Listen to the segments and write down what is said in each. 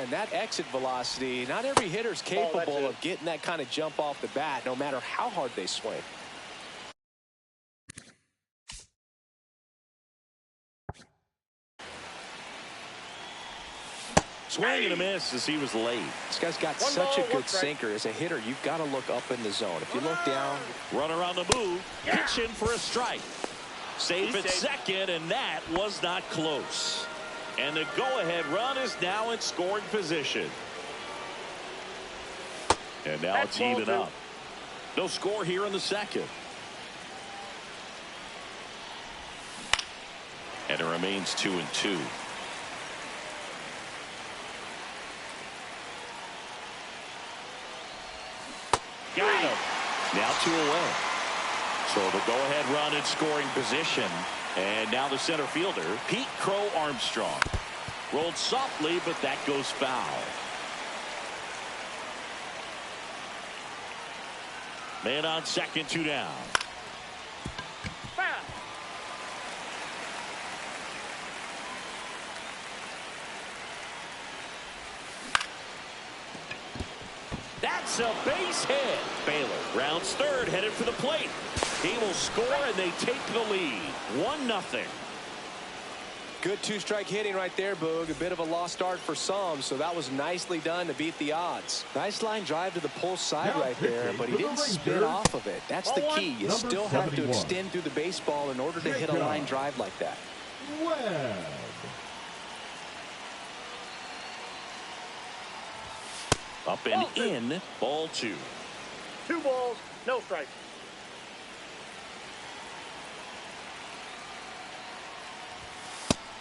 and that exit velocity, not every hitter's capable of getting that kind of jump off the bat, no matter how hard they swing. Swing and a miss as he was late. This guy's got such a good sinker. As a hitter, you've got to look up in the zone. If you look down. Runner on the move. Pitch in for a strike. Safe at second, and that was not close. And the go-ahead run is now in scoring position. And now it's even up. No score here in the second. And it remains 2-2. Got him. Now 2 away. So the go-ahead run in scoring position. And now the center fielder, Pete Crow Armstrong. Rolled softly, but that goes foul. Man on second, 2 down. That's a base hit. Baylor rounds third, headed for the plate. He will score, and they take the lead. 1-0. Good two-strike hitting right there, Boog. A bit of a lost start for some, so that was nicely done to beat the odds. Nice line drive to the pull side right there, but he didn't spin off of it. That's the key. You still have to extend through the baseball in order to hit a line drive like that. Up and in, ball 2. 2 balls, no strikes.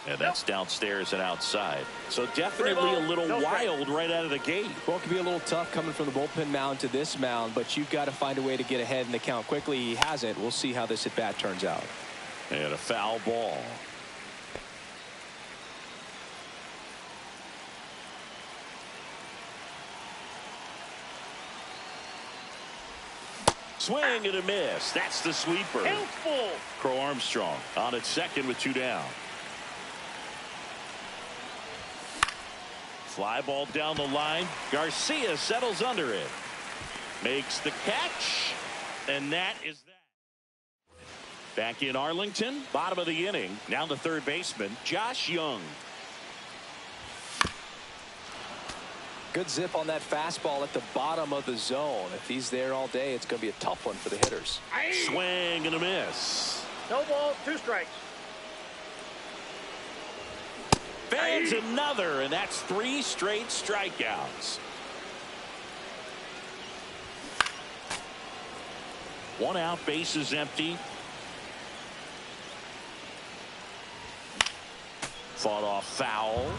And that's downstairs and outside. So definitely a little wild right out of the gate. Well, it can be a little tough coming from the bullpen mound to this mound, but you've got to find a way to get ahead in the count quickly. He hasn't. We'll see how this at-bat turns out. And a foul ball. Swing and a miss. That's the sweeper. Helpful. Crow Armstrong on at second with 2 down. Fly ball down the line. Garcia settles under it. Makes the catch. And that is that. Back in Arlington, bottom of the inning. Now the third baseman, Josh Young. Good zip on that fastball at the bottom of the zone. If he's there all day, it's going to be a tough one for the hitters. Swing and a miss. No balls, 2 strikes. Fans another, and that's 3 straight strikeouts. 1 out, bases empty. Fought off foul.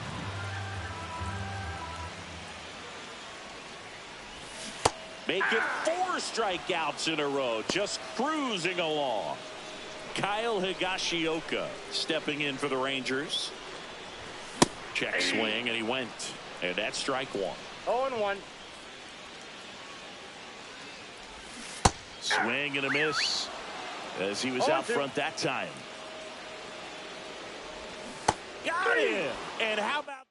Make it 4 strikeouts in a row, just cruising along. Kyle Higashioka stepping in for the Rangers. Check swing, and he went. And that's strike 1. 0-1. Swing and a miss as he was out front that time. Got him. And how about that?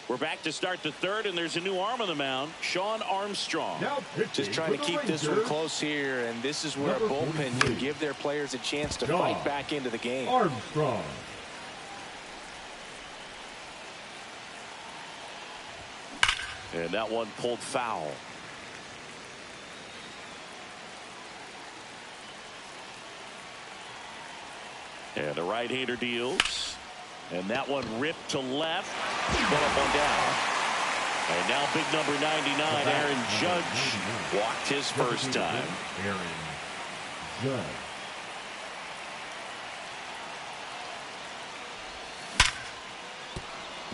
We're back to start the third, and there's a new arm on the mound, Shawn Armstrong. Just trying to keep this one close here, and this is where a bullpen can give their players a chance to fight back into the game. Armstrong. And that one pulled foul. And the right-hander deals. And that one ripped to left. One up, one down. And now big number 99, Aaron Judge, walked his first time. Aaron Judge.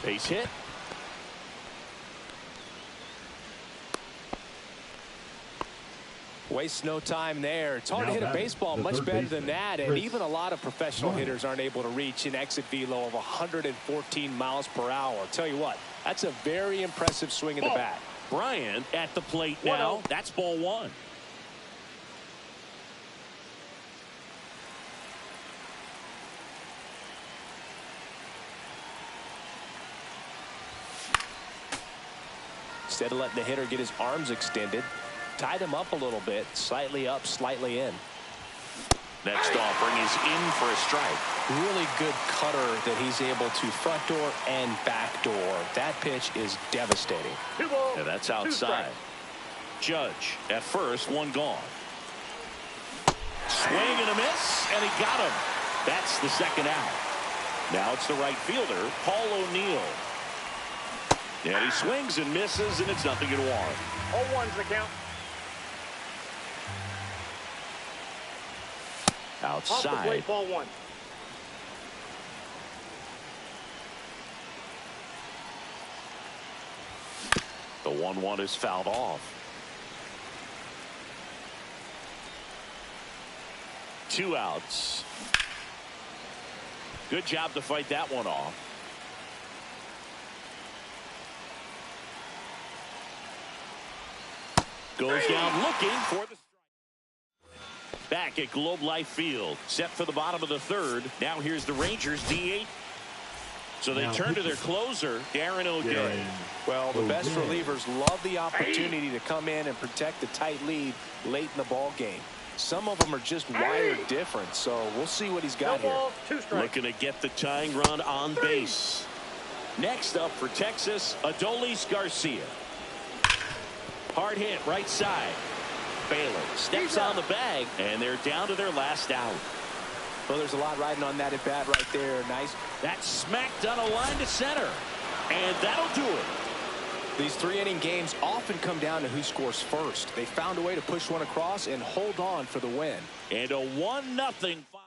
Base hit. Waste no time there. It's hard to hit a baseball much better than that, and even a lot of professional hitters aren't able to reach an exit velo of 114 miles per hour. I'll tell you what, that's a very impressive swing in the bat. Bryant at the plate now. That's ball 1. Instead of letting the hitter get his arms extended, tied him up a little bit, slightly up, slightly in. Next offering is in for a strike. Really good cutter that he's able to front door and back door. That pitch is devastating. 2 balls. Yeah, that's 2 outside. strikes. Judge at first, 1 gone. Swing and a miss, and he got him. That's the second out. Now it's the right fielder, Paul O'Neill. And he swings and misses, and it's 0-1. 0-1's the count. Off the Outside. plate, ball 1. The 1-1 is fouled off. 2 outs. Good job to fight that one off. Goes down looking for the strike. Back at Globe Life Field, set for the bottom of the 3rd. Now here's the Rangers DH. So they turn to their closer, Darren O'Day. Well, the best relievers love the opportunity to come in and protect the tight lead late in the ball game. Some of them are just wired different, so we'll see what he's got No here. balls, 2 strikes. Looking to get the tying run on base. Next up for Texas, Adolis Garcia. Hard hit right side. Baylor steps on the bag, and they're down to their last out. Well, there's a lot riding on that at bat right there. Nice. That's smacked on a line to center, and that'll do it. These 3-inning games often come down to who scores first. They found a way to push one across and hold on for the win. And a 1-0 final.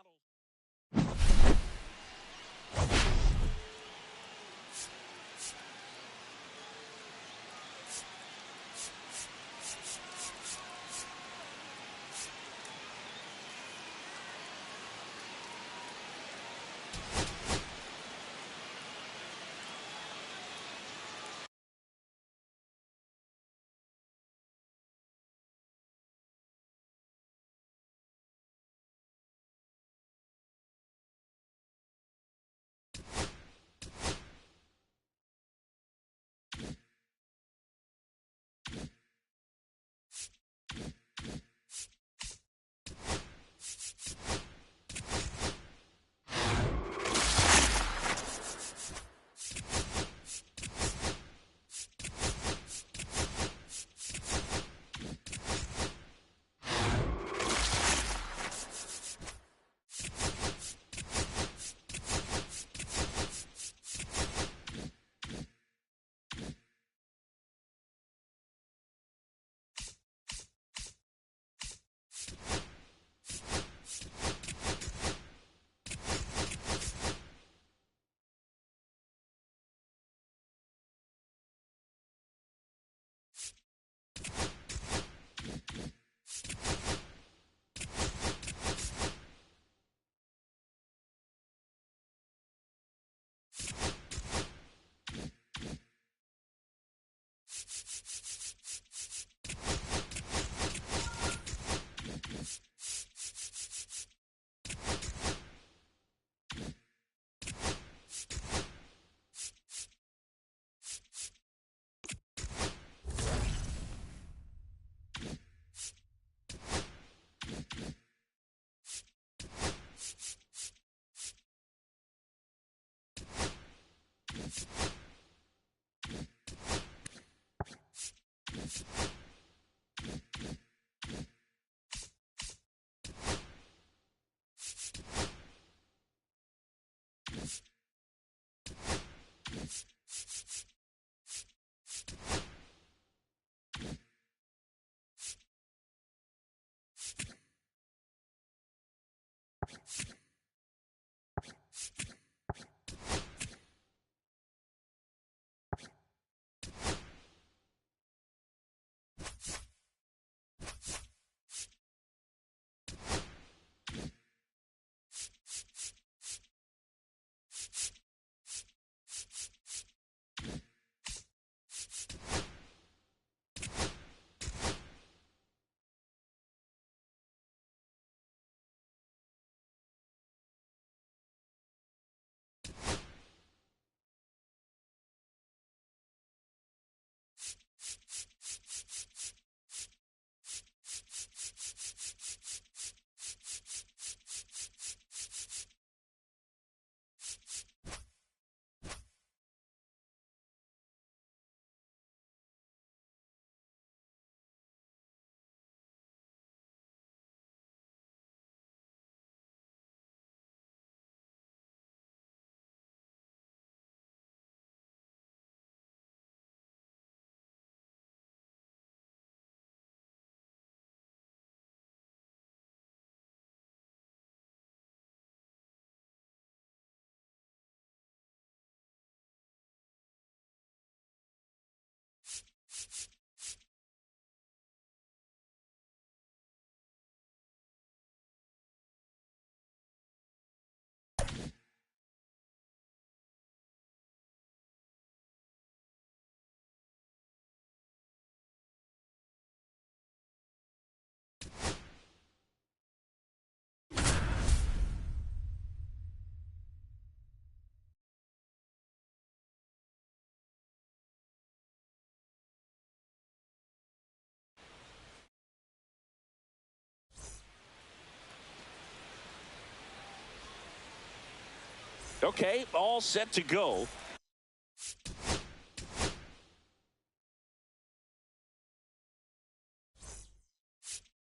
Okay, all set to go.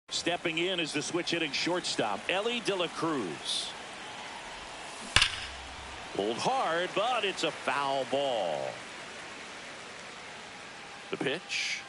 Stepping in is the switch hitting shortstop, Elly De La Cruz. Pulled hard, but it's a foul ball. The pitch.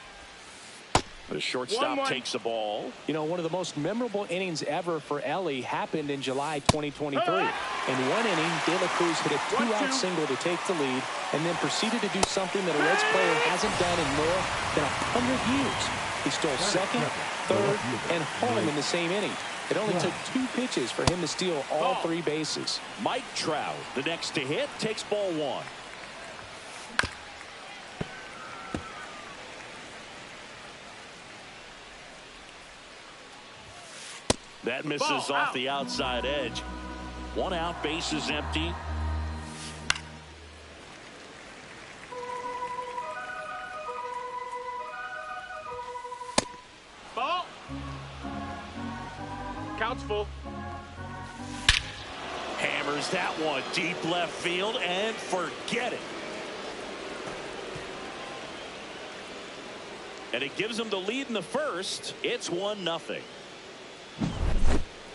The shortstop takes the ball. You know, one of the most memorable innings ever for Elly happened in July 2023. In one inning, De La Cruz hit a two-out single to take the lead and then proceeded to do something that a Reds player hasn't done in more than 100 years. He stole second, third, and home in the same inning. It only took 2 pitches for him to steal all 3 bases. Mike Trout, the next to hit, takes ball 1. That misses off the outside edge. 1 out, base is empty. Ball. Count's full. Hammers that one deep left field and forget it. And it gives them the lead in the first. It's 1-0.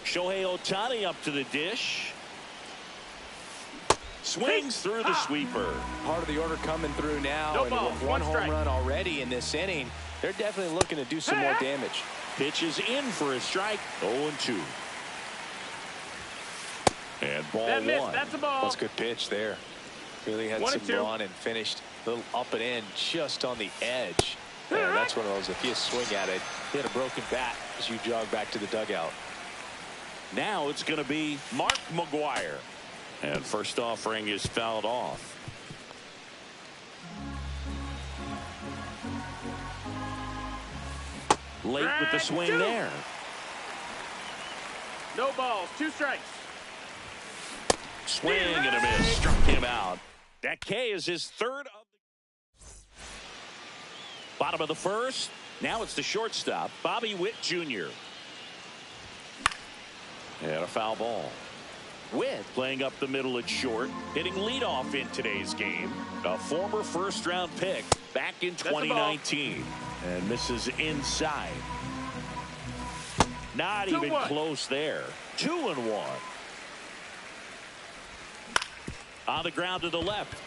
Shohei Ohtani up to the dish. Swings through the sweeper. Part of the order coming through now. No and ball, with 1 one home strike. run already in this inning, they're definitely looking to do some more damage. Pitch is in for a strike. 0-2. And ball That miss, 1. that's a ball. That's a good pitch there. Really had 1 some and 2. run and finished a little up and in just on the edge. And that's one of those, if you swing at it, hit a broken bat as you jog back to the dugout. Now it's going to be Mark McGwire. And first offering is fouled off. Late with the swing there. No balls, 2 strikes. Swing and a miss. Struck him out. That K is his 3rd of the bottom of the first. Now it's the shortstop, Bobby Witt Jr. And a foul ball. Witt playing up the middle at short, hitting leadoff in today's game. A former first-round pick back in 2019. And misses inside. Not even close there. 2-1. On the ground to the left.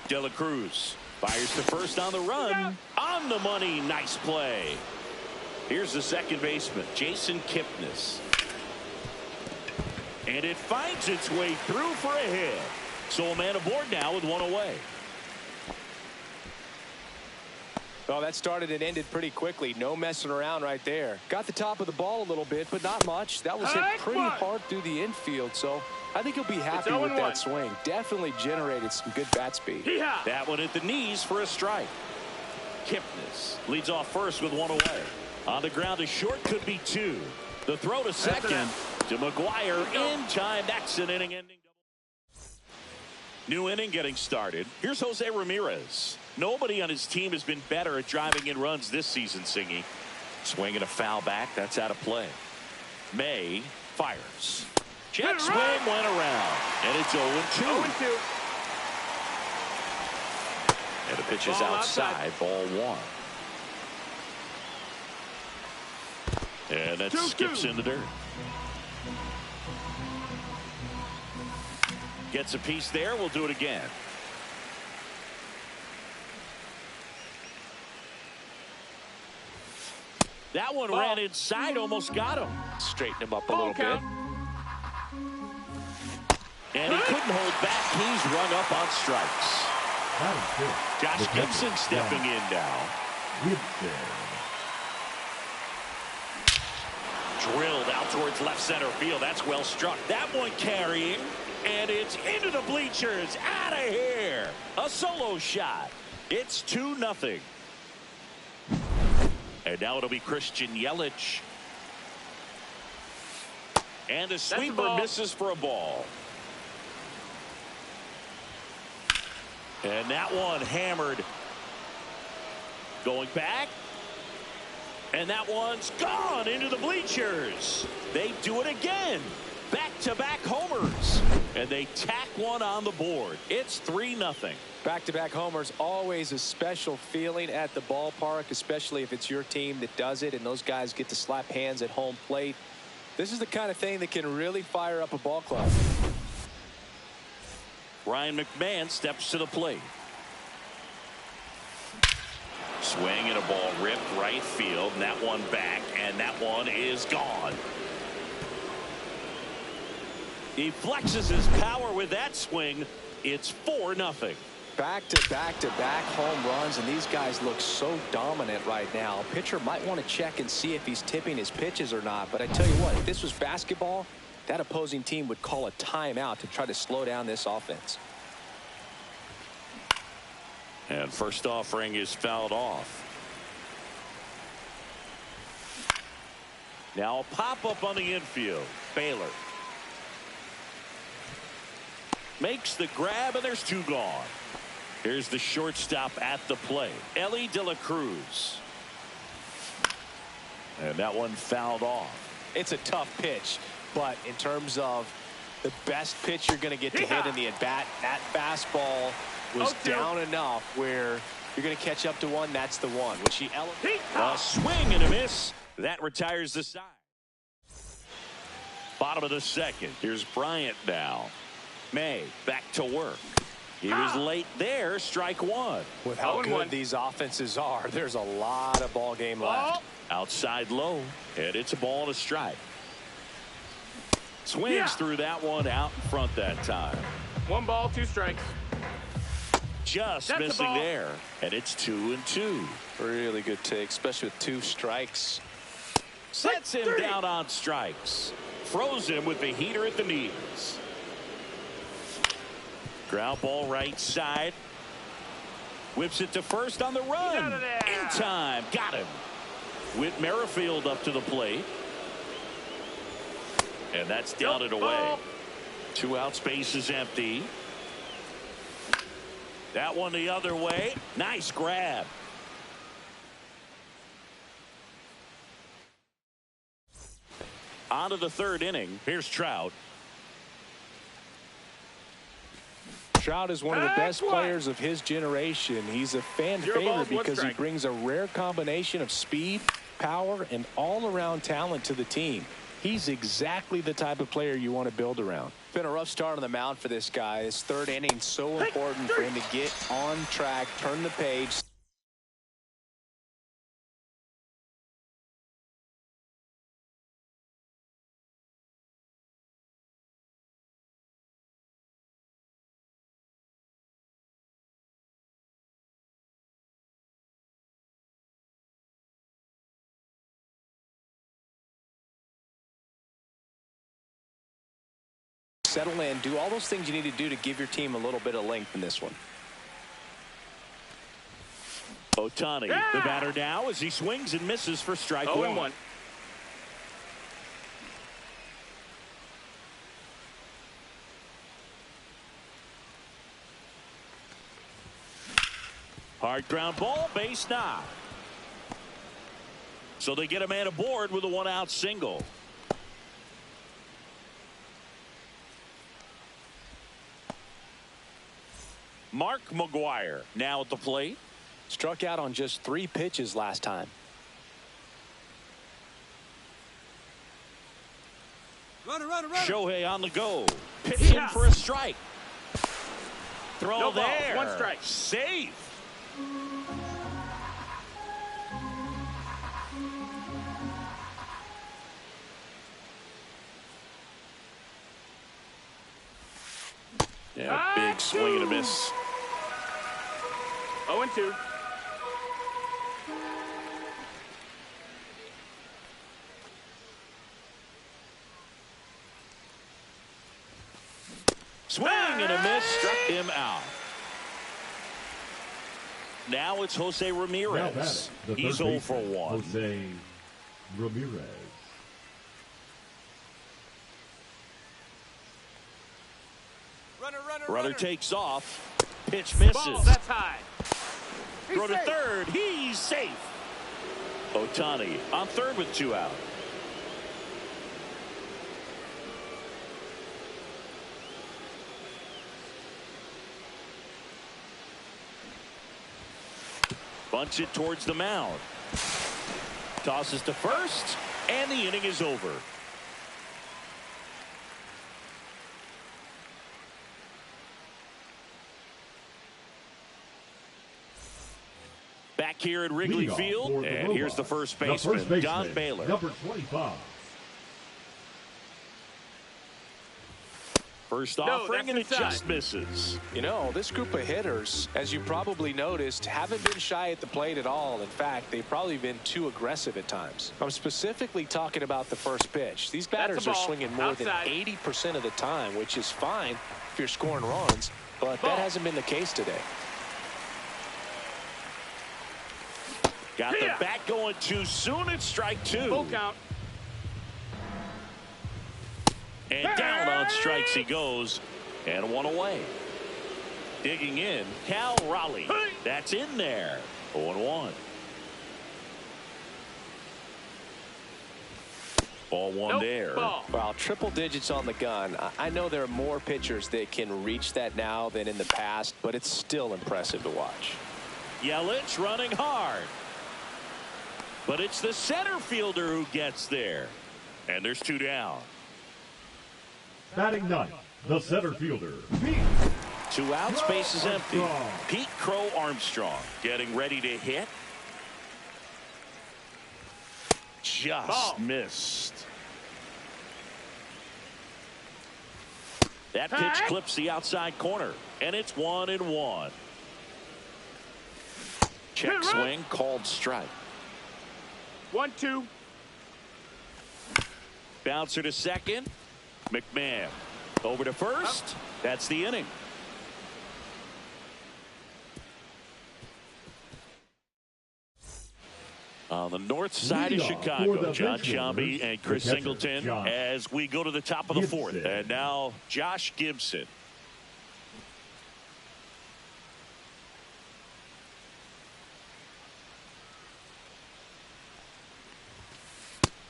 De La Cruz fires to first on the run. On the money. Nice play. Here's the second baseman, Jason Kipnis. And it finds its way through for a hit. So a man aboard now with 1 away. Well, that started and ended pretty quickly. No messing around right there. Got the top of the ball a little bit, but not much. That was hit pretty hard through the infield, so I think he'll be happy with that swing. Definitely generated some good bat speed. That one at the knees for a strike. Kipnis leads off first with 1 away. On the ground to short, could be 2. The throw to second to McGwire in time. That's an inning-ending double. New inning getting started. Here's Jose Ramirez. Nobody on his team has been better at driving in runs this season, Singy. Swing and a foul back. That's out of play. May fires. Jet swing went around. And it's 0-2. 0-2. And the pitch is outside. Ball 1. And that skips in the dirt. Gets a piece there. We'll do it again. That one ran inside, almost got him. Straighten him up a little bit. And he couldn't hold back. He's rung up on strikes. Josh Gibson stepping in now. Drilled out towards left center field. That's well struck. That one carrying. And it's into the bleachers. Out of here. A solo shot. It's 2-0. And now it'll be Christian Yelich. And a sweeper misses for a ball. And that one hammered. Going back. And that one's gone into the bleachers. They do it again. Back-to-back homers. And they tack one on the board. It's 3-0. Back-to-back homers, always a special feeling at the ballpark, especially if it's your team that does it and those guys get to slap hands at home plate. This is the kind of thing that can really fire up a ball club. Ryan McMahon steps to the plate. Swing and a ball ripped right field, and that one back, and that one is gone. He flexes his power with that swing. It's 4-0. Back-to-back-to-back home runs, and these guys look so dominant right now. A pitcher might want to check and see if he's tipping his pitches or not. But I tell you what, if this was basketball, that opposing team would call a timeout to try to slow down this offense. And first offering is fouled off. Now a pop-up on the infield. Baylor makes the grab, and there's 2 gone. Here's the shortstop at the plate, Elly De La Cruz. And that one fouled off. It's a tough pitch, but in terms of the best pitch you're going to get to hit in the at-bat, that fastball was down enough where you're going to catch up to one. That's the one, which he elevated. A swing and a miss. That retires the side. Bottom of the second. Here's Bryant now. May back to work. He was late there. Strike 1. With how good these offenses are, there's a lot of ball game left. Outside low, and it's a ball and a strike. Swings through that one out in front that time. 1 ball, 2 strikes. Just That's missing there, and it's 2-2. Really good take, especially with 2 strikes. Sets him down on strikes. Froze him with the heater at the knees. Ground ball right side. Whips it to first on the run. In time. Got him. Whit Merrifield up to the plate. And that's down and away. 2 out, space is empty. That one the other way. Nice grab. On to the 3rd inning. Here's Trout. Trout is one of the best players of his generation. He's a fan favorite because he brings a rare combination of speed, power, and all-around talent to the team. He's exactly the type of player you want to build around. Been a rough start on the mound for this guy. His 3rd inning so important for him to get on track, turn the page. Settle in, do all those things you need to do to give your team a little bit of length in this one. Ohtani, the batter now as he swings and misses for strike 1. Hard ground ball, base knock. So they get a man aboard with a 1-out single. Mark McGwire now at the plate. Struck out on just 3 pitches last time. Runner. Shohei on the go. Pitching for a strike. Throw there. 1 strike. Safe. Yeah, big swing and a miss. 0-2. Swing and a miss, struck him out. Now it's Jose Ramirez. He's 0 for 1. Jose Ramirez. Runner takes off. Pitch misses. Ball, that's high. Throw to third. He's safe. Ohtani on third with 2 out. Bunts it towards the mound. Tosses to first, and the inning is over. Back here at Wrigley Field, and here's the first baseman, Don Baylor. Number 25. First offering, and it just misses. You know, this group of hitters, as you probably noticed, haven't been shy at the plate at all. In fact, they've probably been too aggressive at times. I'm specifically talking about the first pitch. These batters are swinging more than 80% of the time, which is fine if you're scoring runs, but that hasn't been the case today. Got the bat going too soon. It's strike two. Full count. And down on strikes he goes, and one away. Digging in, Cal Raleigh. That's in there. 0-1. Ball one there. Well, triple digits on the gun. I know there are more pitchers that can reach that now than in the past, but it's still impressive to watch. Yelich running hard. But it's the center fielder who gets there. And there's two down. Batting ninth, the center fielder, Pete. 2 outs, base is empty. Armstrong. Pete Crow Armstrong getting ready to hit. Just missed. That pitch clips the outside corner, and it's 1-1. Check swing, called strike. 1-2. Bouncer to second. McMahon over to first. That's the inning. On the north side of Chicago, John Sciambi and Chris Singleton as we go to the top of the fourth. And now Josh Gibson.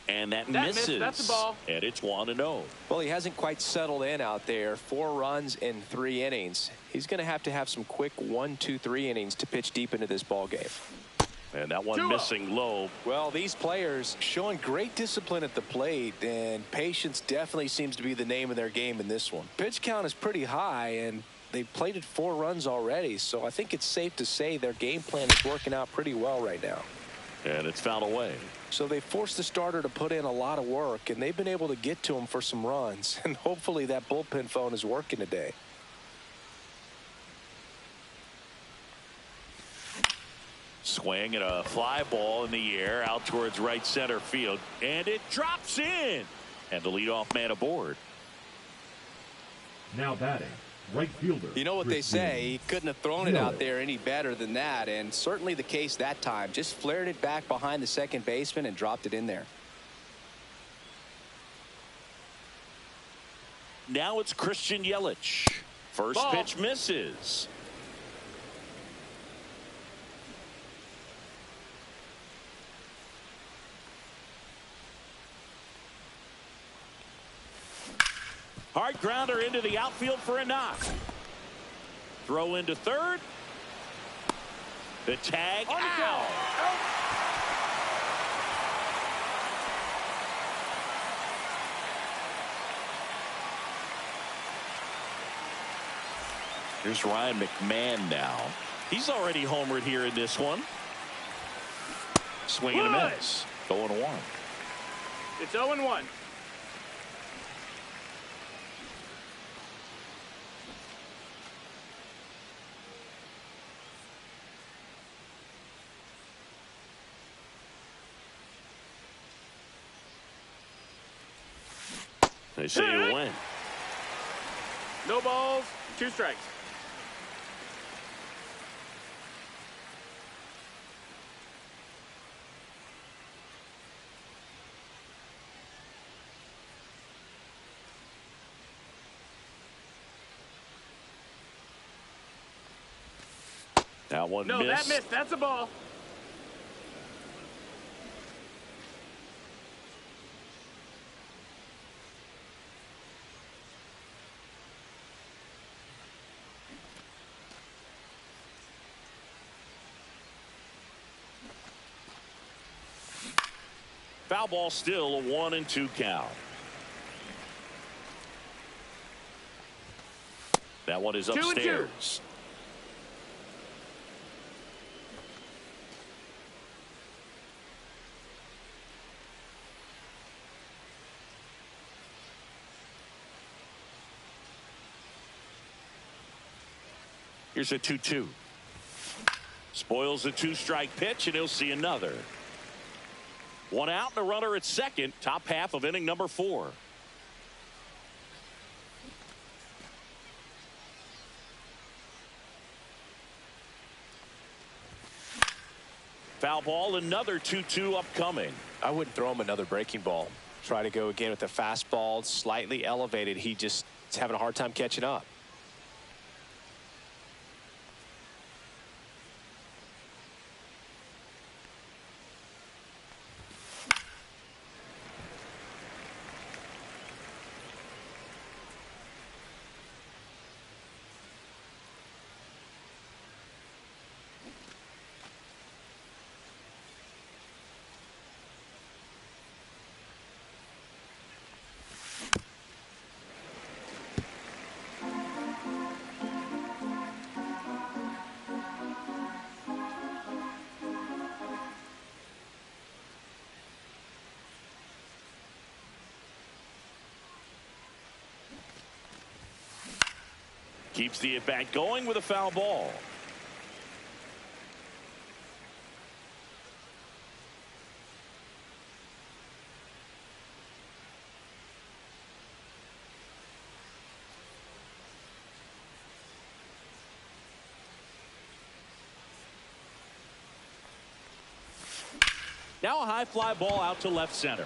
And that misses. That's the ball. And it's 1-0. Well, he hasn't quite settled in out there. 4 runs in 3 innings. He's going to have some quick 1, 2, 3 innings to pitch deep into this ball game. And that one missing low. Well, these players showing great discipline at the plate, and patience definitely seems to be the name of their game in this one. Pitch count is pretty high, and they've plated 4 runs already, so I think it's safe to say their game plan is working out pretty well right now. And it's fouled away. So they forced the starter to put in a lot of work, and they've been able to get to him for some runs. And hopefully that bullpen phone is working today. Swing and a fly ball in the air out towards right center field. And it drops in. And the leadoff man aboard. Now batting, right fielder. You know what they say, he couldn't have thrown it out there any better than that, and certainly the case that time. Just flared it back behind the second baseman and dropped it in there. Now it's Christian Yelich. First pitch misses. Hard grounder into the outfield for a knock. Throw into third. The tag out. Here's Ryan McMahon now. He's already homered here in this one. Swing and a miss. 0-1. It's 0-1. They say you win. No balls, 2 strikes. That one missed. No, that missed. That's a ball. Foul ball, still a 1-2 count. That one is upstairs. 2-2. Here's a 2-2. Spoils the 2-strike pitch, and he'll see another. One out and a runner at second. Top half of inning number 4. Foul ball, another 2-2 upcoming. I wouldn't throw him another breaking ball. Try to go again with the fastball, slightly elevated. He just is having a hard time catching up. Keeps the at-bat going with a foul ball. Now a high fly ball out to left center.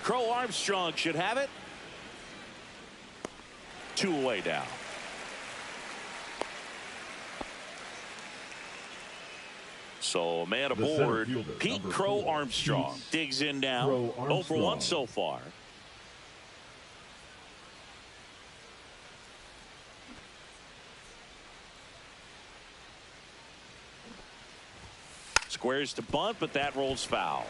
Crow Armstrong should have it. 2 away now. So a man aboard, Pete Crow Armstrong digs in now. 0 for 1 so far. Squares to bunt, but that rolls foul.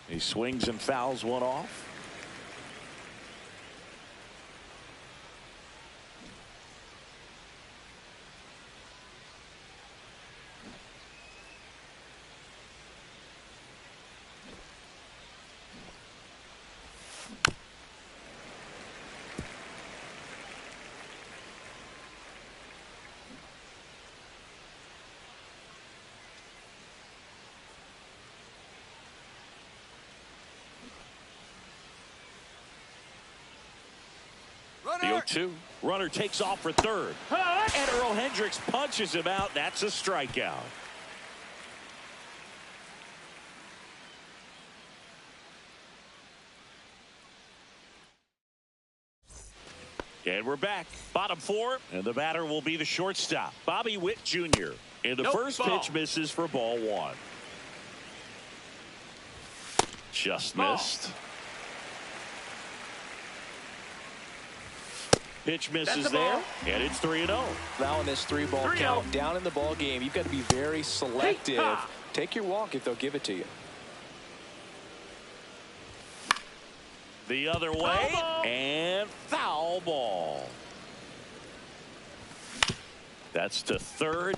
He swings and fouls one off. The 0-2. Runner takes off for third. And Earl Hendricks punches him out. That's a strikeout. And we're back. Bottom 4. And the batter will be the shortstop, Bobby Witt Jr. And the first pitch misses for ball 1. Just missed. Pitch misses there, and it's 3-0. Now in this 3-ball count, down in the ball game, you've got to be very selective. Take your walk if they'll give it to you. The other way, and foul ball. That's to third.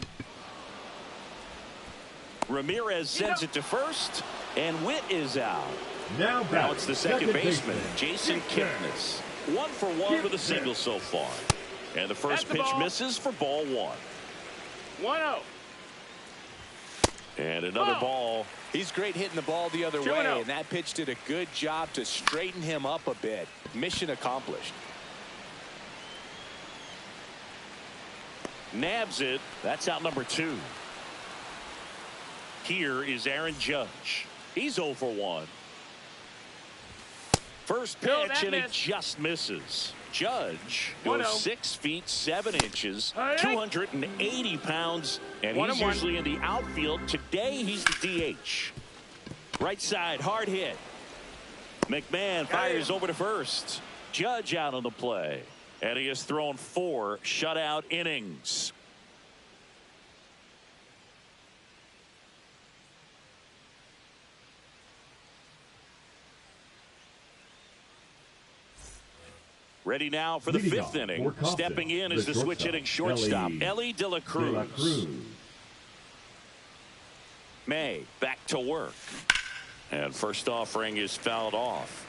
Ramirez sends it to first, and Witt is out. Now it's the second baseman, Jason Kipnis. 1 for 1 with a single so far. And the first pitch misses for ball 1. 1-0. And another ball. He's great hitting the ball the other way, and that pitch did a good job to straighten him up a bit. Mission accomplished. Nabs it. That's out number 2. Here is Aaron Judge. He's 0 for 1. First pitch, and it just misses. Judge goes 6 feet 7 inches, 280 pounds, and he's usually in the outfield. Today, he's the DH. Right side, hard hit. McMahon fires over to first. Judge out on the play. And he has thrown 4 shutout innings. Ready now for the 5th inning. Stepping in is the switch hitting shortstop, Elly De La Cruz. May back to work. And first offering is fouled off.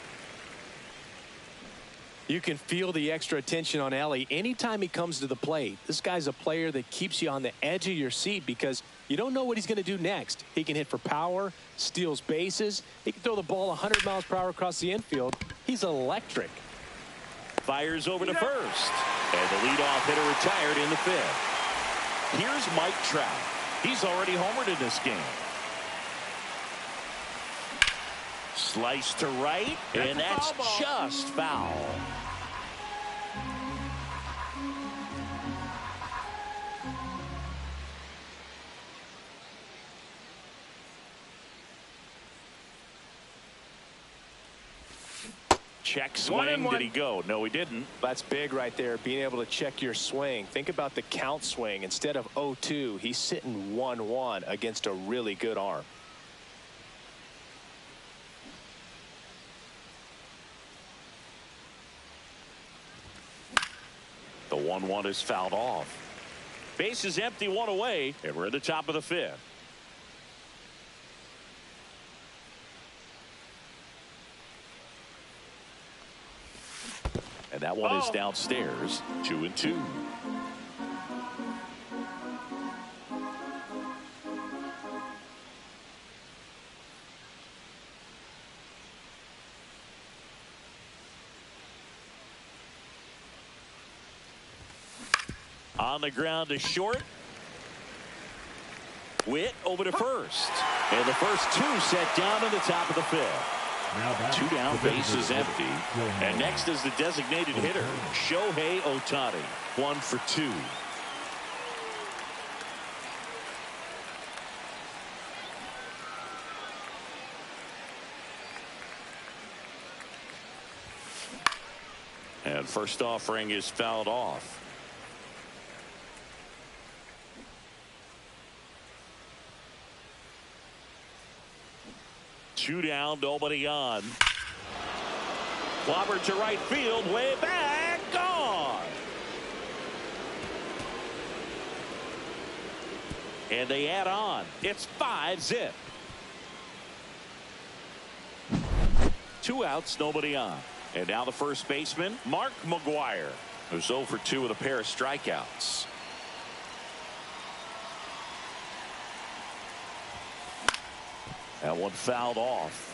You can feel the extra attention on Elly anytime he comes to the plate. This guy's a player that keeps you on the edge of your seat because you don't know what he's going to do next. He can hit for power, steals bases. He can throw the ball 100 miles per hour across the infield. He's electric. Fires over to first. And the leadoff hitter retired in the 5th. Here's Mike Trout. He's already homered in this game. Slice to right, and that's just foul. Check swing. Did he go? No, he didn't. That's big right there, being able to check your swing. Think about the count swing. Instead of 0-2, he's sitting 1-1 against a really good arm. The 1-1 is fouled off. Base is empty, 1 away, and we're at the top of the 5th. And that one is downstairs, 2-2. On the ground to short. Witt over to first. And the first 2 set down in the top of the 5th. 2 down, base is empty. And next is the designated hitter, Shohei Ohtani. 1 for 2. And first offering is fouled off. Two down, nobody on. Clobbered to right field, way back, gone. And they add on. It's 5-zip. 2 outs, nobody on. And now the first baseman, Mark McGwire, who's 0 for 2 with a pair of strikeouts. That one fouled off.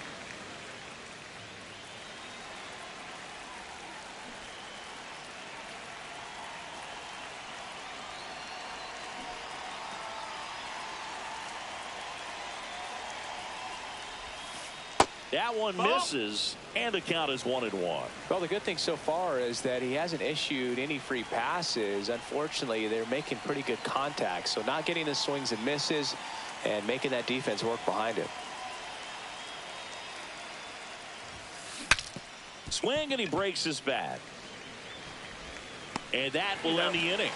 That one misses, and the count is 1-1. Well, the good thing so far is that he hasn't issued any free passes. Unfortunately, they're making pretty good contact, so not getting the swings and misses and making that defense work behind it. Swing, and he breaks his bat. And that will end the inning.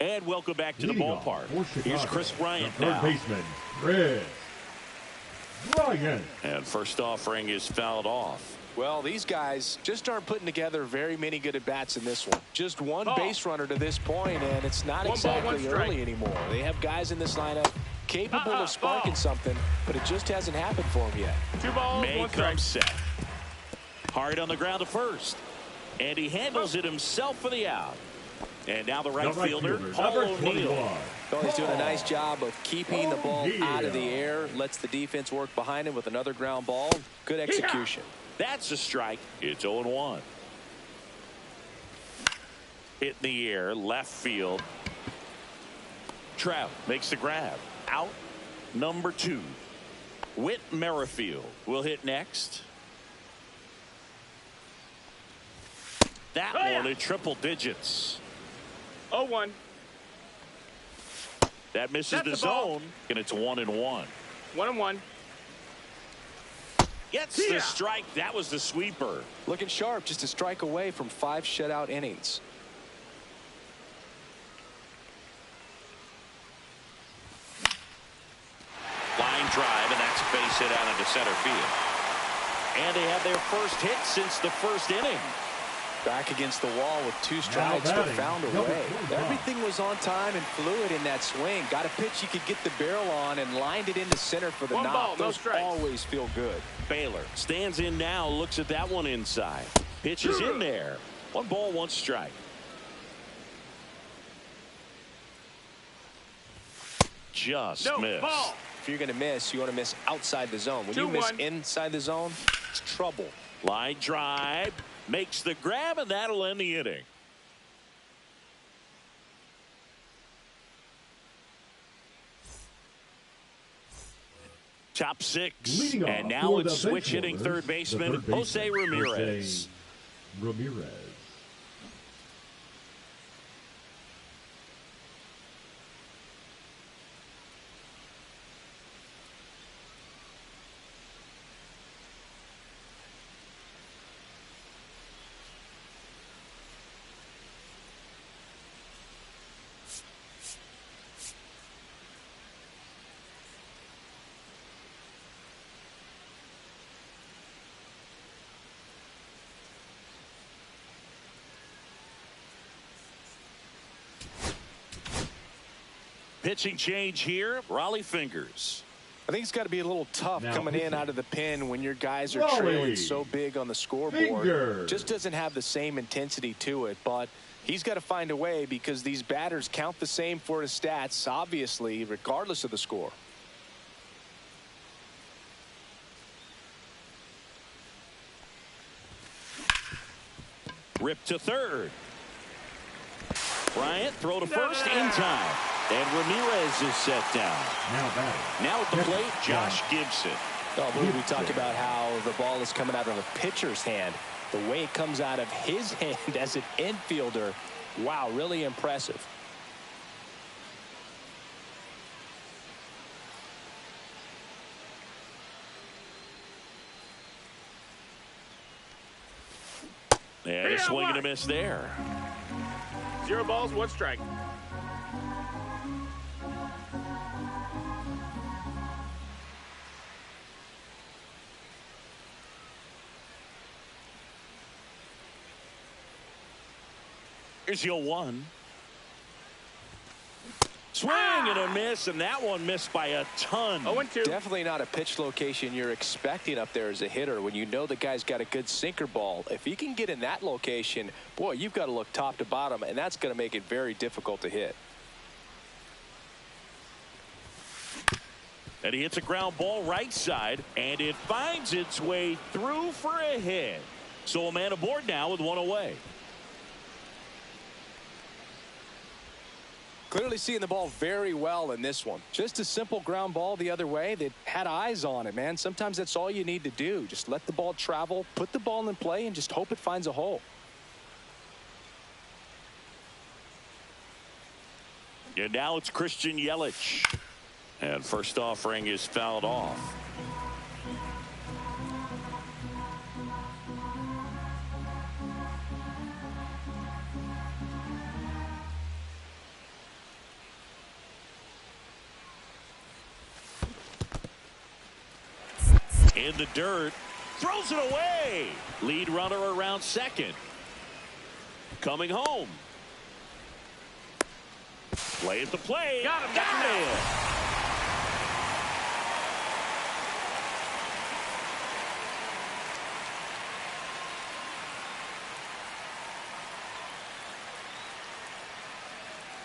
And welcome back to the ballpark. Here's Chris Bryant now. Third baseman, Chris Bryant. And first offering is fouled off. Well, these guys just aren't putting together very many good at-bats in this one. Just one base runner to this point, and it's not exactly early anymore. They have guys in this lineup capable of sparking something, but it just hasn't happened for them yet. 2 balls, May 1 comes strike. set. Hard on the ground to first. And he handles it himself for the out. And now the right fielder, Paul O'Neill. Well, he's doing a nice job of keeping the ball out of the air. Lets the defense work behind him with another ground ball. Good execution. That's a strike. It's 0-1. Hit in the air, left field. Trout makes the grab. Out number 2. Whit Merrifield will hit next. That one in triple digits. 0-1. That misses That's the the ball. zone, and it's 1-1. 1-1. Gets the strike. That was the sweeper. Looking sharp, just a strike away from 5 shutout innings. Line drive, and that's a base hit out into center field. And they have their first hit since the first inning. Back against the wall with 2 strikes, but found a way. Everything was on time and fluid in that swing. Got a pitch you could get the barrel on and lined it into center for the One knock. ball, no Those strikes. always feel good. Baylor stands in now, looks at that one inside. Pitches in there. 1 ball, 1 strike. Just missed. Ball. If you're going to miss, you want to miss outside the zone. When you 2-1. miss inside the zone, it's trouble. Line drive. Makes the grab, and that'll end the inning. Top 6. Leading off And now for it's the switch hitting Bench third Warmers, the baseman, third baseman, Jose Ramirez. Ramirez. Pitching change here, Raleigh Fingers. I think it's got to be a little tough Now coming in pitching. out of the pen when your guys are Raleigh trailing so big on the scoreboard. Fingers. Just doesn't have the same intensity to it, but he's got to find a way because these batters count the same for his stats, obviously, regardless of the score. Rip to third. Bryant throw to first in time. And Ramirez is set down. Now batting. Now at the plate, Josh Gibson. Oh, Blue, we talk about how the ball is coming out of a pitcher's hand. The way it comes out of his hand as an infielder, wow, really impressive. And a swing and a miss there. 0 balls, 1 strike. Here's your 1. Swing and a miss, and that one missed by a ton. 0-2. Definitely not a pitch location you're expecting up there as a hitter when you know the guy's got a good sinker ball. If he can get in that location, boy, you've got to look top to bottom, and that's going to make it very difficult to hit. And he hits a ground ball right side, and it finds its way through for a hit. So a man aboard now with 1 away. Clearly seeing the ball very well in this one. Just a simple ground ball the other way. They had eyes on it, man. Sometimes that's all you need to do. Just let the ball travel, put the ball in play, and just hope it finds a hole. And now it's Christian Yelich. And first offering is fouled off. In the dirt, throws it away. Lead runner around second. Coming home. Play at the plate. Got him. Got it.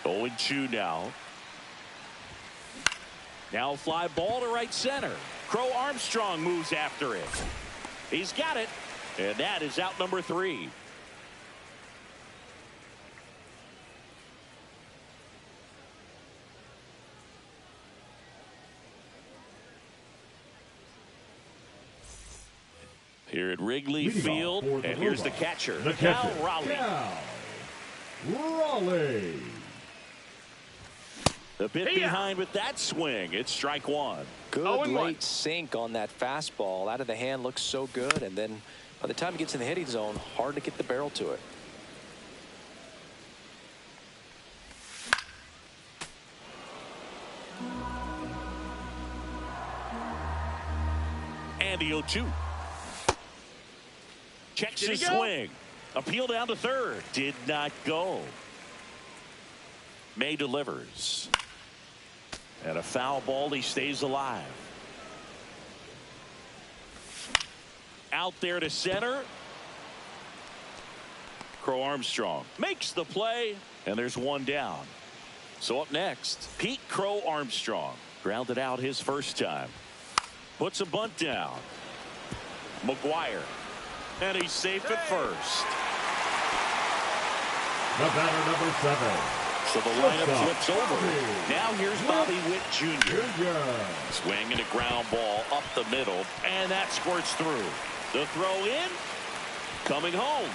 Oh, 2 now. Now a fly ball to right center. Crow Armstrong moves after it. He's got it. And that is out number 3. here at Wrigley Leading Field. off for the And here's the Robots, catcher, the Cal catcher, Raleigh. Cal Raleigh. A bit Hey-ya. behind with that swing. It's strike one. Good 0-1. late sink on that fastball. Out of the hand looks so good, and then by the time it gets in the hitting zone, hard to get the barrel to it. And the 0-2. Checks Did he his go? swing. Appeal down to third. Did not go. May delivers. And a foul ball. He stays alive. Out there to center. Crow Armstrong makes the play. And there's one down. So up next, Pete Crow Armstrong. Grounded out his first time. Puts a bunt down. McGuire. And he's safe at first. The batter, number 7. So the lineup Shortstop, flips over. Bobby Now here's Bobby Witt Jr. Jr. Swing and a ground ball up the middle. And that squirts through. The throw in. Coming home.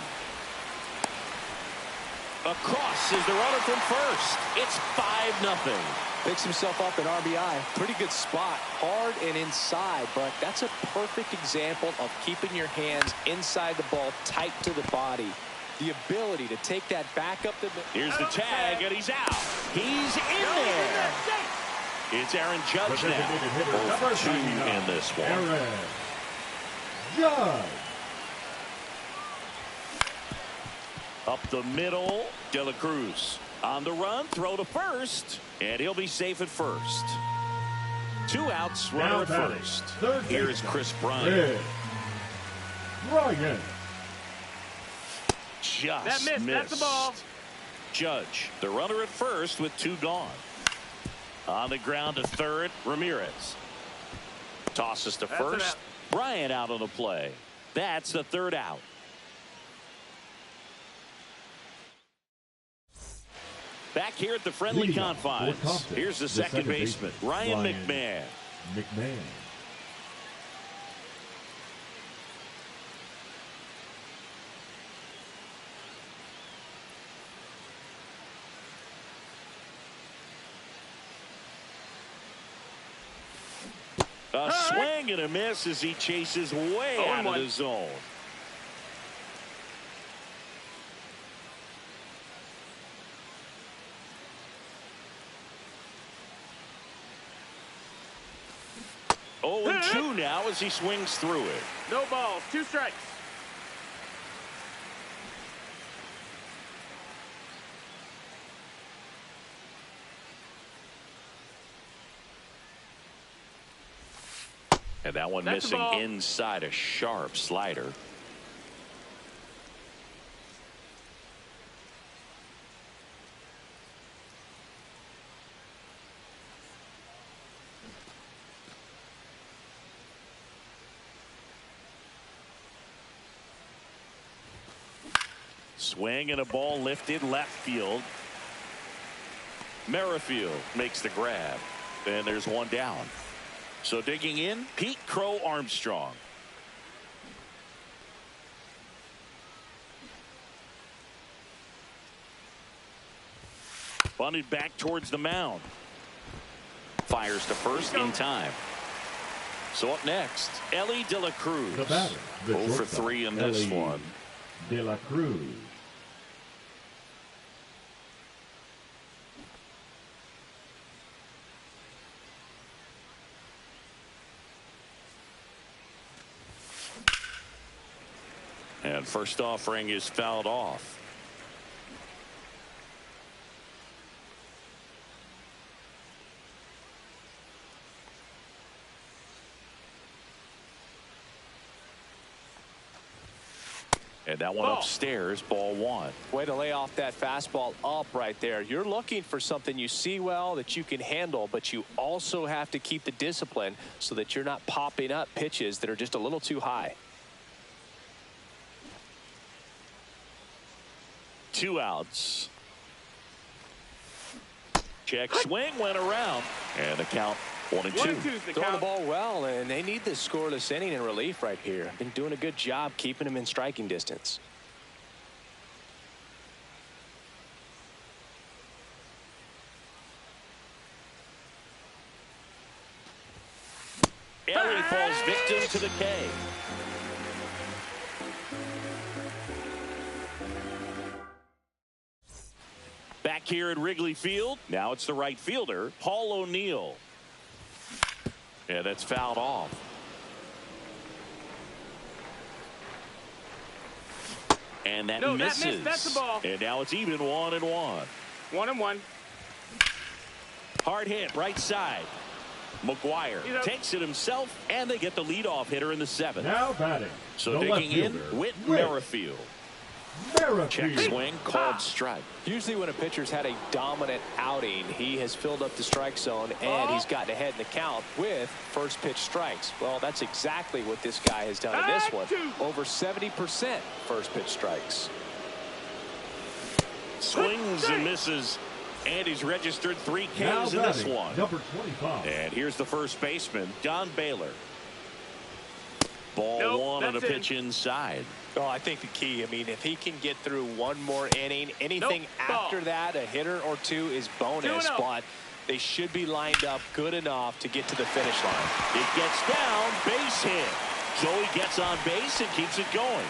Across is the runner from first. It's 5-0. Picks himself up an RBI. Pretty good spot. Hard and inside, but that's a perfect example of keeping your hands inside the ball, tight to the body. The ability to take that back up the... Here's the tag, and he's out. He's in there. It's Aaron The Judge designated hitter, now. number 0-2 99, in this one. Aaron Judge. Up the middle, De La Cruz. On the run, throw to first, and he'll be safe at first. 2 outs, runner at batting, first. third Here's baseman, Chris Bryant. Chris Bryant. Just That missed. That's the ball. Judge, the runner at first with 2 gone. On the ground to third, Ramirez. Tosses to That's an first. out. Bryant out on the play. That's the 3rd out. Back here at the friendly Leading off confines. for Compton, Here's the second baseman, Ryan McMahon. McMahon. A swing and a miss as he chases way out of 0-1. the zone. Oh, and 2 now as he swings through it. No balls. 2 strikes. And that one That's the missing ball. inside, a sharp slider. Swing and a ball lifted left field. Merrifield makes the grab. And there's one down. So digging in, Pete Crow Armstrong. Bunted back towards the mound. Fires to first in time. So up next, Ellie De La Cruz. The batter, the 0 for shortstop, 3 in this Ellie one. De La Cruz. And first offering is fouled off. And that one Ball. upstairs, ball 1. Way to lay off that fastball up right there. You're looking for something you see well that you can handle, but you also have to keep the discipline so that you're not popping up pitches that are just a little too high. 2 outs. Check swing went around. And the count 1-2. 1-2's the Throwing the count. ball well, and they need this scoreless inning in relief right here. Been doing a good job keeping them in striking distance. Elly falls victim to the K. Back here at Wrigley Field, now it's the right fielder, Paul O'Neill. Yeah, that's fouled off. And that No, that misses. missed. That's the ball. And now it's even 1-1. 1-1. Hard hit, right side. McGuire takes it himself, and they get the leadoff hitter in the 7th. Now batting. So the left digging in, fielder, Whit Whit Merrifield. Check Merrifield. swing, called strike. Usually when a pitcher's had a dominant outing, he has filled up the strike zone, and he's gotten ahead in the count with first pitch strikes. Well, that's exactly what this guy has done in this one. Over 70% first pitch strikes. Swings and misses. And he's registered 3 Now Ks in this batting, one. number 25. And here's the first baseman, Don Baylor. Ball Nope, one on a that's in. pitch inside. Oh, I think the key, I mean, if he can get through one more inning, anything Nope, after ball. that, a hitter or two is bonus, 2-0. but they should be lined up good enough to get to the finish line. It gets down, base hit. Joey gets on base and keeps it going.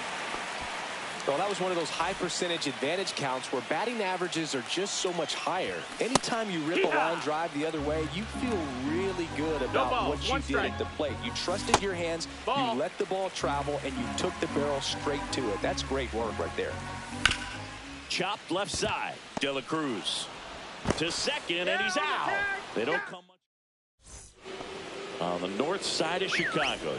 Well, that was one of those high percentage advantage counts where batting averages are just so much higher. Anytime you rip a line drive the other way, you feel really good about ball, what you one did strike. at the plate. You trusted your hands, Ball. you let the ball travel, and you took the barrel straight to it. That's great work right there. Chopped left side. De La Cruz to second, and he's out. They don't come much on the north side of Chicago.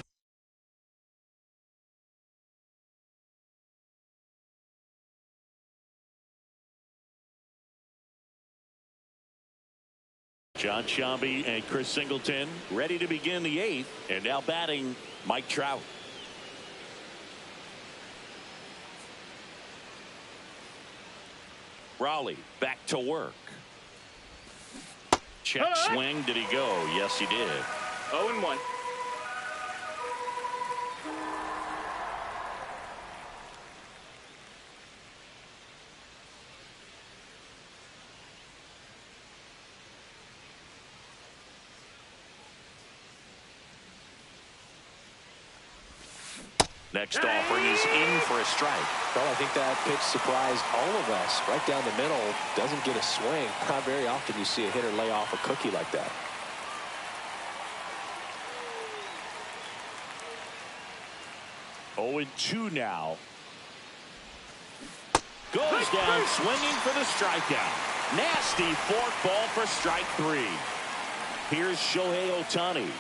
John Sciambi and Chris Singleton ready to begin the 8th, and now batting Mike Trout. Raleigh back to work. Check swing. Did he go? Yes, he did. 0-1. Next offering is in for a strike. Well, I think that pitch surprised all of us. Right down the middle, doesn't get a swing. Not very often you see a hitter lay off a cookie like that. Oh, 0-2 now. Goes down swinging for the strikeout. Nasty fork ball for strike 3. Here's Shohei Ohtani.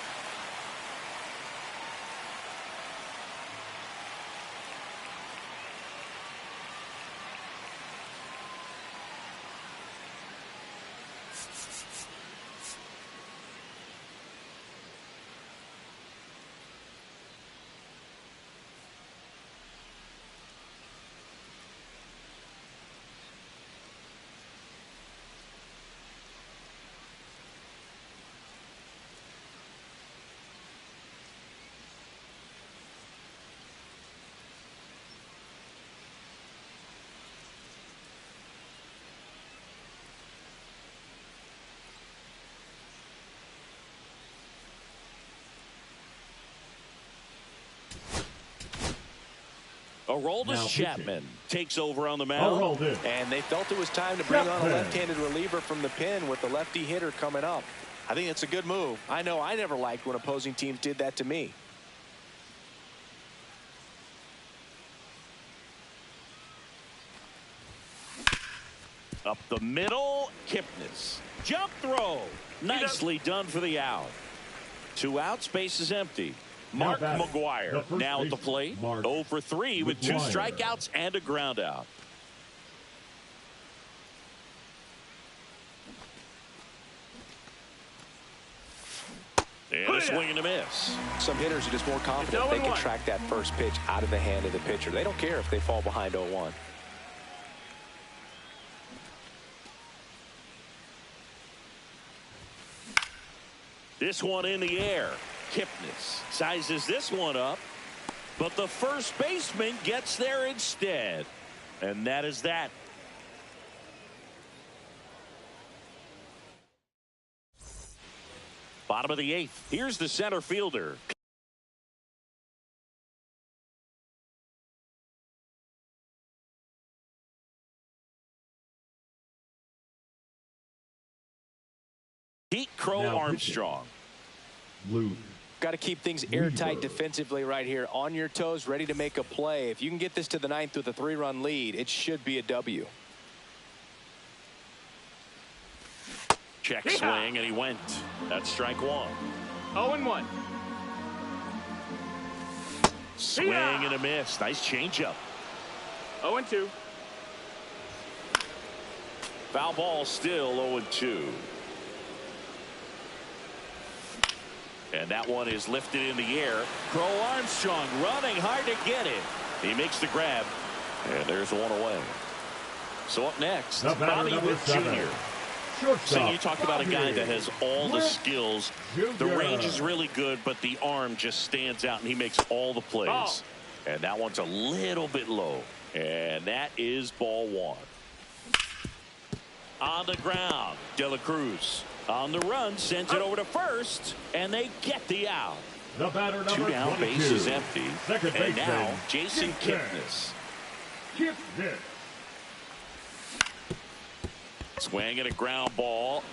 Aroldis Now Chapman takes over on the mound. Aroldis. And they felt it was time to bring on a Chapman. left-handed reliever from the pen with the lefty hitter coming up. I think it's a good move. I know I never liked when opposing teams did that to me. Up the middle, Kipnis. Jump throw. Nicely done for the out. 2 outs, base is empty. Mark batting, McGuire the first now at the baseman, plate. Mark 0 for 3 with 2 McGuire. strikeouts and a ground out. And a swing and a miss. Some hitters are just more confident they can 0-1. track that first pitch out of the hand of the pitcher. They don't care if they fall behind 0-1. This one in the air. Kipnis sizes this one up, but the first baseman gets there instead. And that is that. Bottom of the 8th. Here's the center fielder. Pete Crow Armstrong. Luke. Got to keep things airtight defensively right here. On your toes, ready to make a play. If you can get this to the 9th with a 3-run lead, it should be a W. Check swing, and he went. That's strike 1. 0-1. Swing and a miss. Nice changeup. 0-2. Foul ball, still 0-2. And that one is lifted in the air. Crow Armstrong running hard to get it. He makes the grab, and there's one away. So up next, Bobby Witt Jr. So you talk about a guy that has all the skills. The range is really good, but the arm just stands out, and he makes all the plays. And that one's a little bit low. And that is ball 1. On the ground, De La Cruz. On the run, sends it over to first, and they get the out. The batter, number 2 down, 22. base is empty. Second And now baseman, Jason Kipnis. Kipnis. Swing at a ground ball.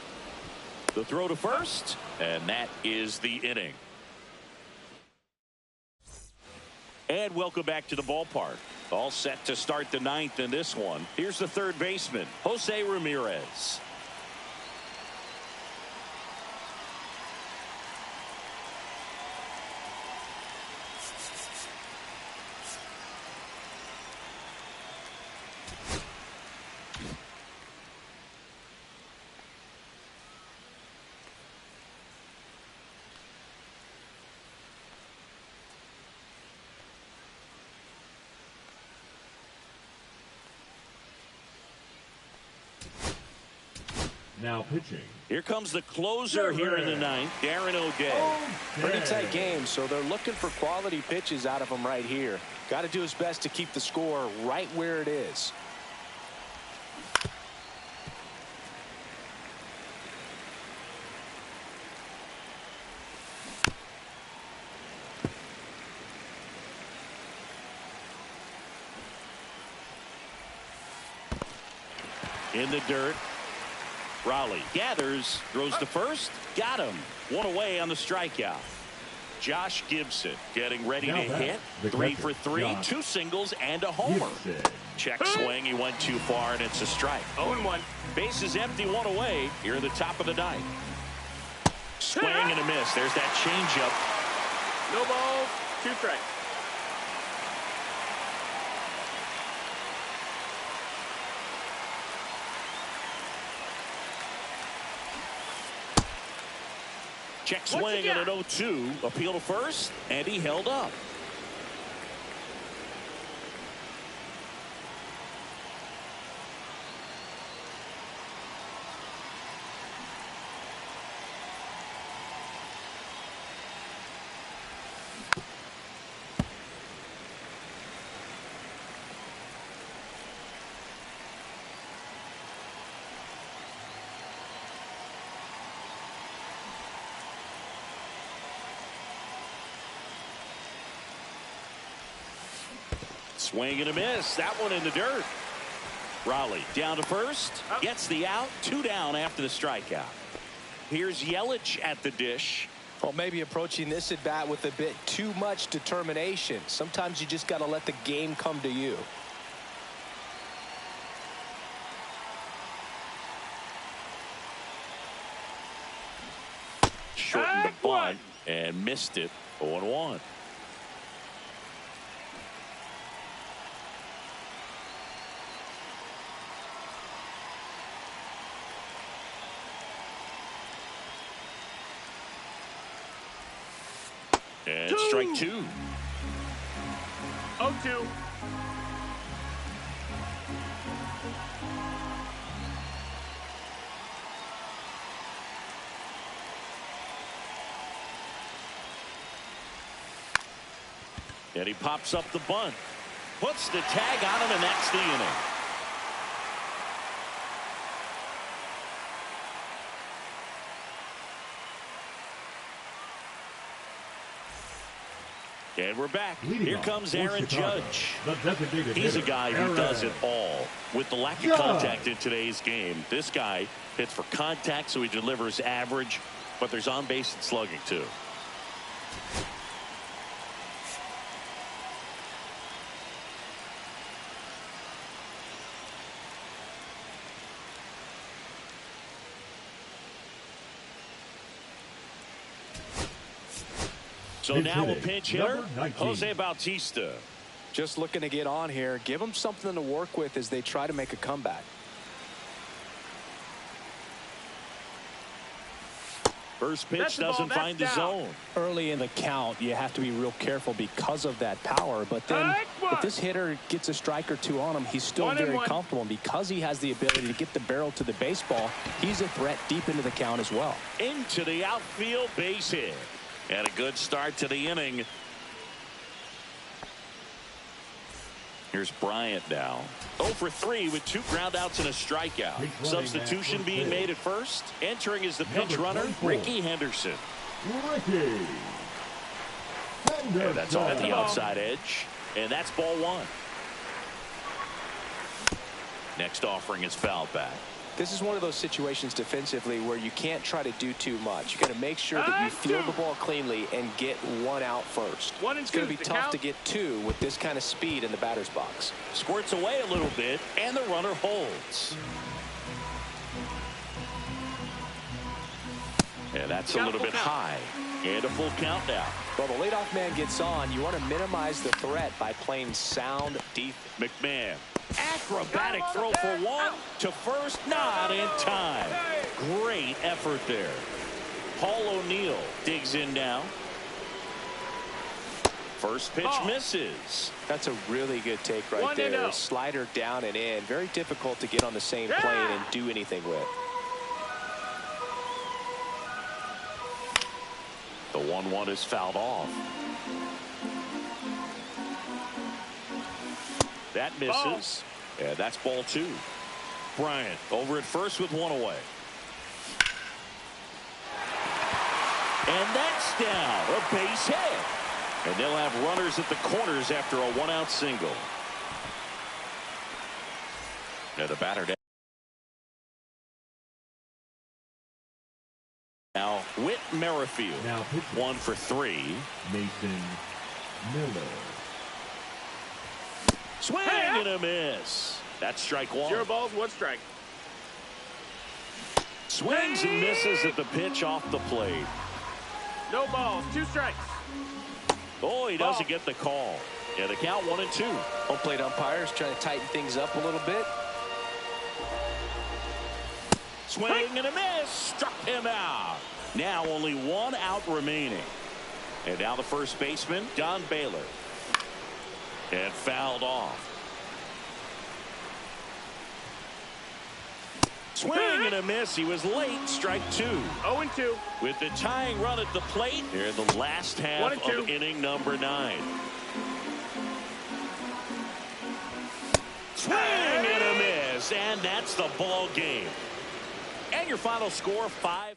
The throw to first, and that is the inning. And welcome back to the ballpark. All set to start the 9th in this one. Here's the third baseman, Jose Ramirez. Now pitching. Here comes the closer here in the 9th, Darren O'Day. Pretty tight game, so they're looking for quality pitches out of him right here. Got to do his best to keep the score right where it is. In the dirt. Raleigh gathers, throws to first, got him. One away on the strikeout. Josh Gibson getting ready to hit. 3 for 3, 2 singles and a homer. Check swing, he went too far, and it's a strike. 0-1. Base is empty, 1 away here in the top of the 9th. Swing and a miss. There's that changeup. No balls, 2 strikes. Check swing and an 0-2. Appeal to first, and he held up. Swing and a miss. That one in the dirt. Raleigh down to first. Gets the out. 2 down after the strikeout. Here's Yelich at the dish. Well, maybe approaching this at bat with a bit too much determination. Sometimes you just got to let the game come to you. Shortened the bunt and missed it. 0-1. And strike 2. 0-2. And he pops up the bunt. Puts the tag on him, and that's the inning. And we're back. Here comes Aaron Judge. He's a guy who does it all. With the lack of contact in today's game, this guy hits for contact, so he delivers average, but there's on base and slugging too. So now a pinch hitter, Jose Bautista. Just looking to get on here. Give them something to work with as they try to make a comeback. First pitch doesn't find the zone. Early in the count, you have to be real careful because of that power. But then if this hitter gets a strike or two on him, he's still very comfortable. And because he has the ability to get the barrel to the baseball, he's a threat deep into the count as well. Into the outfield, base hit. And a good start to the inning. Here's Bryant now. 0 for 3 with 2 groundouts and a strikeout. Substitution being made at first. Entering is the pinch runner, Ricky Henderson. And that's off the outside edge. And that's ball 1. Next offering is fouled back. This is one of those situations defensively where you can't try to do too much. You got to make sure that you field the ball cleanly and get 1 out first. It's going to be tough to get 2 with this kind of speed in the batter's box. Squirts away a little bit, and the runner holds. And that's a little bit high. And a full count now. Well, the leadoff man gets on. You want to minimize the threat by playing sound defense. McMahon. Acrobatic throw for 1 to first, not in time. Great effort there. Paul O'Neill digs in now. First pitch misses. That's a really good take right there. Slider down and in. Very difficult to get on the same plane and do anything with. The 1-1 is fouled off. That misses. And that's ball 2. Bryant over at first with 1 away. And that's down. A base hit. And they'll have runners at the corners after a 1-out single. Now the batter down. Now Whit Merrifield. 1 for 3. Mason Miller. Swing and a miss. That's strike 1. 0 balls, 1 strike. Swings and misses at the pitch off the plate. No balls, 2 strikes. Oh, he doesn't get the call. Yeah, the count 1 and 2. Home plate umpires trying to tighten things up a little bit. Swing and a miss. Struck him out. Now only 1 out remaining. And now the first baseman, Don Baylor. And fouled off. Swing and a miss. He was late. Strike 2. 0-2. With the tying run at the plate here in the last half of inning number 9. Swing and a miss. And that's the ball game. And your final score, 5-2.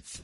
You